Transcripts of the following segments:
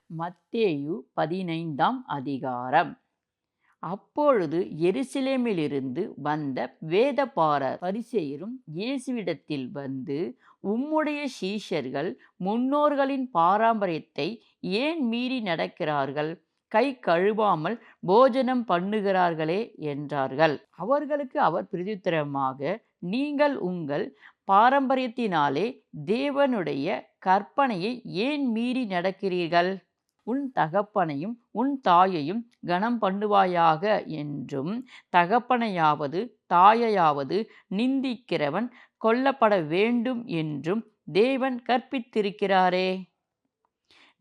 மத்தேயு 15ஆம் அதிகாரம். அப்பொழுது எருசலேமிலிருந்து வந்த வேதபாரர் பரிசேயரும் இயேசுவிடத்தில் வந்து, உம்முடைய சீஷர்கள் முன்னோர்களின் பாரம்பரியத்தை ஏன் மீறி நடக்கிறார்கள்? கை கழுவாமல் போஜனம் பண்ணுகிறார்களே என்றார்கள். அவர்களுக்கு அவர் பிரதியுத்தரமாக, நீங்கள் உங்கள் பாரம்பரியத்தினாலே தேவனுடைய கற்பனையை ஏன் மீறி நடக்கிறீர்கள்? உன் தகப்பனையும் உன் தாயையும் கனம் பண்ணுவாயாக என்றும், தகப்பனையாவது தாயையாவது நிந்திக்கிறவன் கொல்லப்பட வேண்டும் என்றும் தேவன் கற்பித்திருக்கிறாரே.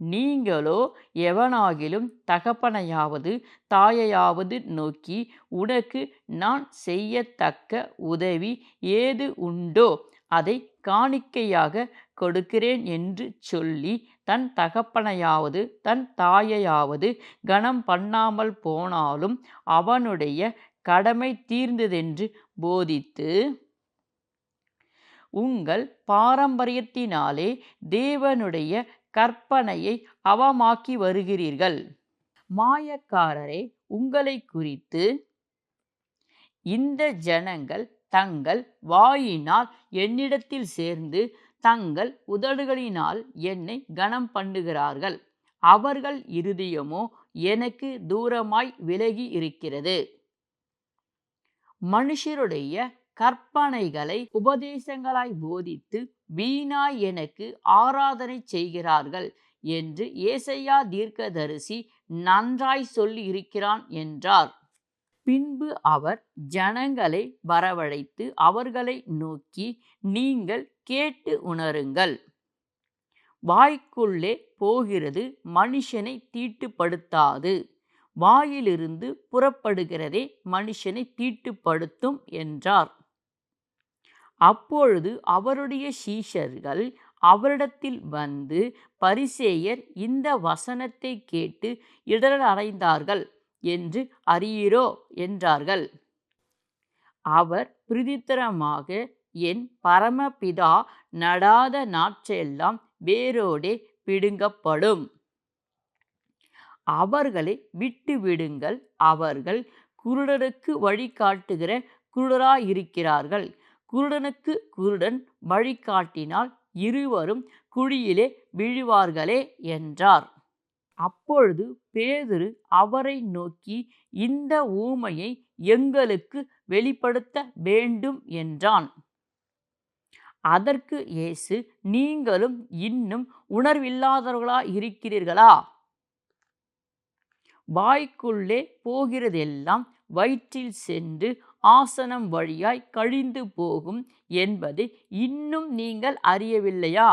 நீங்களோ எவனாகிலும் தகப்பனையாவது தாயையாவது நோக்கி, உனக்கு நான் செய்யத்தக்க உதவி ஏது உண்டோ அதை காணிக்கையாக கொடுக்கிறேன் என்று சொல்லி, தன் தகப்பனையாவது தன் தாயையாவது கனம் பண்ணாமல் போனாலும் அவனுடைய கடமை தீர்ந்ததென்று போதித்து, உங்கள் பாரம்பரியத்தினாலே தேவனுடைய கற்பனையை அவமாக்கி வருகிறீர்கள். மாயக்காரரே, உங்களை குறித்து இந்த ஜனங்கள் தங்கள் வாயினால் என்னிடத்தில் சேர்ந்து தங்கள் உதடுகளினால் என்னை கனம் பண்ணுகிறார்கள், அவர்கள் இருதயமோ எனக்கு தூரமாய் விலகி இருக்கிறது. மனுஷருடைய கற்பனைகளை உபதேசங்களாய் போதித்து வீணாய் எனக்கு ஆராதனை செய்கிறார்கள் என்று ஏசாயா தீர்க்கதரிசி நன்றாய் சொல்லி இருக்கிறான் என்றார். பின்பு அவர் ஜனங்களை வரவழைத்து அவர்களை நோக்கி, நீங்கள் கேட்டு உணருங்கள். வாய்க்குள்ளே போகிறது மனுஷனை தீட்டுப்படுத்தாது, வாயிலிருந்து புறப்படுகிறதே மனுஷனை தீட்டுப்படுத்தும் என்றார். அப்பொழுது அவருடைய சீஷர்கள் அவரிடத்தில் வந்து, பரிசேயர் இந்த வசனத்தை கேட்டு இடரல் அடைந்தார்கள் என்று அறியீரோ என்றார்கள். அவர் பிரதியுத்தரமாக, என் பரமபிதா நடாத நாற்றெல்லாம் வேரோடே பிடுங்கப்படும். அவர்களை விட்டுவிடுங்கள், அவர்கள் குருடனுக்கு வழிகாட்டுகிற குருடராயிருக்கிறார்கள். குருடனுக்கு குருடன் வழிகாட்டினால் இருவரும் குழியிலே விழுவார்களே என்றார். அப்பொழுது பேதுரு அவரை நோக்கி, இந்த ஊமையை எங்களுக்கு வெளிப்படுத்த வேண்டும் என்றான். அதற்கு இயேசு, நீங்களும் இன்னும் உணர்வில்லாதவர்களாயிருக்கிறீர்களா? வாய்க்குள்ளே போகிறதெல்லாம் வயிற்றில் சென்று ஆசனம் வழியாய் கழிந்து போகும் என்பதை இன்னும் நீங்கள் அறியவில்லையா?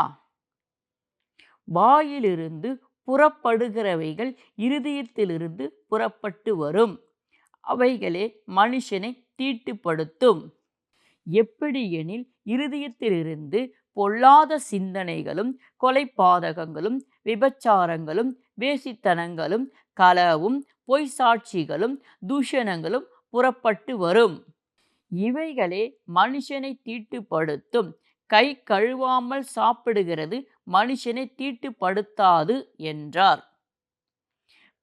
வாயிலிருந்து புறப்படுகிறவைகள் இருதயத்திலிருந்து புறப்பட்டு வரும், அவைகளே மனுஷனை தீட்டுப்படுத்தும். எப்படியெனில் இருதயத்திலிருந்து பொல்லாத சிந்தனைகளும் கொலைபாதகங்களும் விபச்சாரங்களும் வேசித்தனங்களும் களவும் பொய்சாட்சிகளும் தூஷணங்களும் புறப்பட்டு வரும். இவைகளே மனுஷனை தீட்டுப்படுத்தும். கை கழுவாமல் சாப்பிடுகிறது மனுஷனை தீட்டுப்படுத்தாது என்றார்.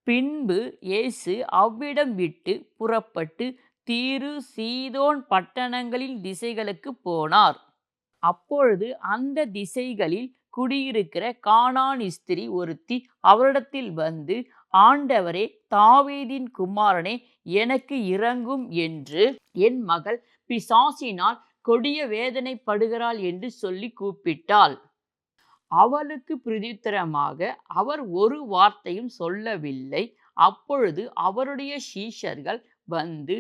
பின்பு இயேசு அவ்விடம் விட்டு புறப்பட்டு தீரு சீதோன் பட்டணங்களின் திசைகளுக்கு போனார். அப்பொழுது அந்த திசைகளில் குடியிருக்கிற கானான் ஸ்திரீ ஒருத்தி அவரிடத்தில் வந்து, ஆண்டவரே, தாவீதின் குமாரனே, எனக்கு இரங்கும் என்று என் மகள் பிசாசினால் கொடிய வேதனைப்படுகிறாள் என்று சொல்லி கூப்பிட்டாள். அவளுக்கு பிரதியுத்தரமாக அவர் ஒரு வார்த்தையும் சொல்லவில்லை. அப்பொழுது அவருடைய சீஷர்கள் வந்து,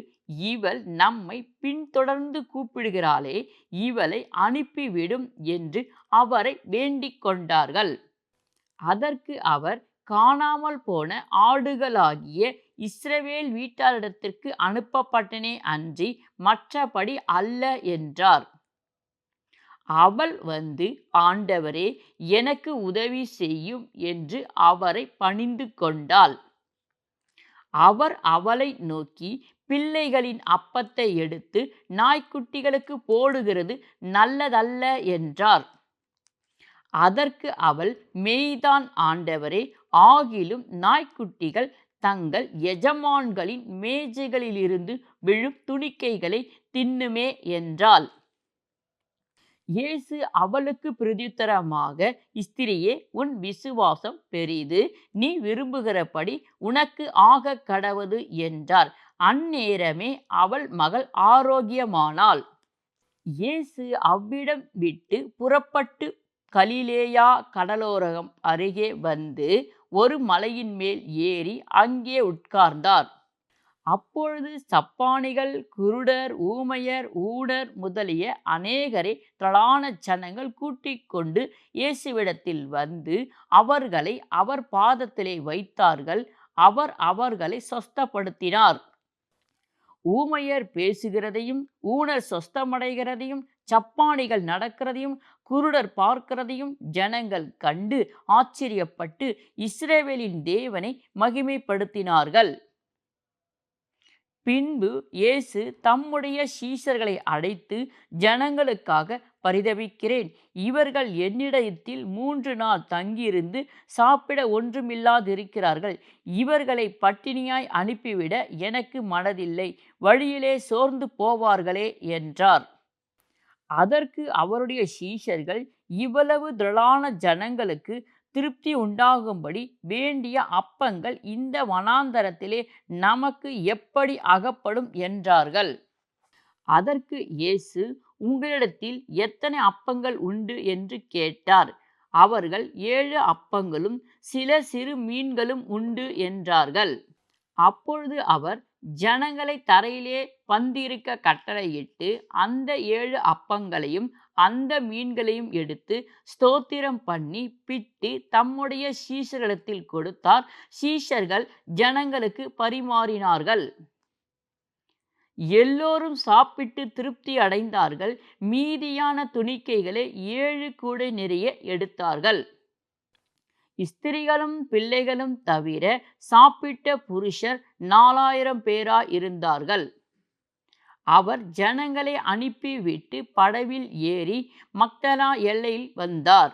இவள் நம்மை பின்தொடர்ந்து கூப்பிடுகிறாளே, இவளை அனுப்பிவிடும் என்று அவரை வேண்டிக் கொண்டார்கள். அதற்கு அவர், காணாமல் போன ஆடுகளாகிய இஸ்ரவேல் வீட்டாரிடத்திற்கு அனுப்பப்பட்டனே அன்றி மற்றபடி அல்ல என்றார். அவள் வந்து, ஆண்டவரே, எனக்கு உதவி செய்யும் என்று அவரை பணிந்து கொண்டாள். அவர் அவளை நோக்கி, பிள்ளைகளின் அப்பத்தை எடுத்து நாய்க்குட்டிகளுக்கு போடுகிறது நல்லதல்ல என்றார். அதற்கு அவள், மெய்தான் ஆண்டவரே, ஆகிலும் நாய்க்குட்டிகள் தங்கள் எஜமான்களின் மேஜைகளிலிருந்து விழும் துணிக்கைகளை தின்னுமே என்றாள். இயேசு அவளுக்கு பிரதியுத்தரமாக, ஸ்திரியே, உன் விசுவாசம் பெரிது, நீ விரும்புகிறபடி உனக்கு ஆகக் கடவது என்றார். அந்நேரமே அவள் மகள் ஆரோக்கியமானாள். இயேசு அவ்விடம் விட்டு புறப்பட்டு கலிலேயா கடலோரம் அருகே வந்து ஒரு மலையின் மேல் ஏறி அங்கே உட்கார்ந்தார். அப்பொழுது சப்பாணிகள், குருடர், ஊமையர், ஊனர் முதலிய அநேகரை திரளான ஜனங்கள் கூட்டிக் கொண்டு இயேசுவிடத்தில் வந்து அவர்களை அவர் பாதத்திலே வைத்தார்கள். அவர் அவர்களை சொஸ்தப்படுத்தினார். ஊமையர் பேசுகிறதையும், ஊனர் சொஸ்தமடைகிறதையும், சப்பாணிகள் நடக்கிறதையும், குருடர் பார்க்கிறதையும் ஜனங்கள் கண்டு ஆச்சரியப்பட்டு இஸ்ரவேலின் தேவனை மகிமைப்படுத்தினார்கள். பின்பு இயேசு தம்முடைய சீஷர்களை அழைத்து, ஜனங்களுக்காக பரிதபிக்கிறேன். இவர்கள் என்னிடத்தில் 3 நாள் தங்கியிருந்து சாப்பிட ஒன்றுமில்லாதிருக்கிறார்கள். இவர்களை பட்டினியாய் அனுப்பிவிட எனக்கு மனதில்லை. வழியிலே சோர்ந்து போவார்களே என்றார். அதற்கு அவருடைய சீஷர்கள், இவ்வளவு திரளான ஜனங்களுக்கு திருப்தி உண்டாகும்படி வேண்டிய அப்பங்கள் இந்த வனாந்தரத்திலே நமக்கு எப்படி அகப்படும் என்றார்கள். அதற்கு இயேசு, உங்களிடத்தில் எத்தனை அப்பங்கள் உண்டு என்று கேட்டார். அவர்கள் 7 அப்பங்களும் சில சிறு மீன்களும் உண்டு என்றார்கள். அப்பொழுது அவர் ஜனங்களை தரையிலே பந்திருக்க கட்டளையிட்டு அந்த 7 அப்பங்களையும் அந்த மீன்களையும் எடுத்து ஸ்தோத்திரம் பண்ணி பிட்டு தம்முடைய சீஷரிடத்தில் கொடுத்தார். சீஷர்கள் ஜனங்களுக்கு பரிமாறினார்கள். எல்லோரும் சாப்பிட்டு திருப்தி அடைந்தார்கள். மீதியான துணிக்கைகளை 7 கூடை நிறைய எடுத்தார்கள். ஸ்திரீகளும் பிள்ளைகளும் தவிர சாப்பிட்ட புருஷர் 4000 பேராயிருந்தார்கள். அவர் ஜனங்களை அனுப்பிவிட்டு படவில் ஏறி மக்தலா எல்லையில் வந்தார்.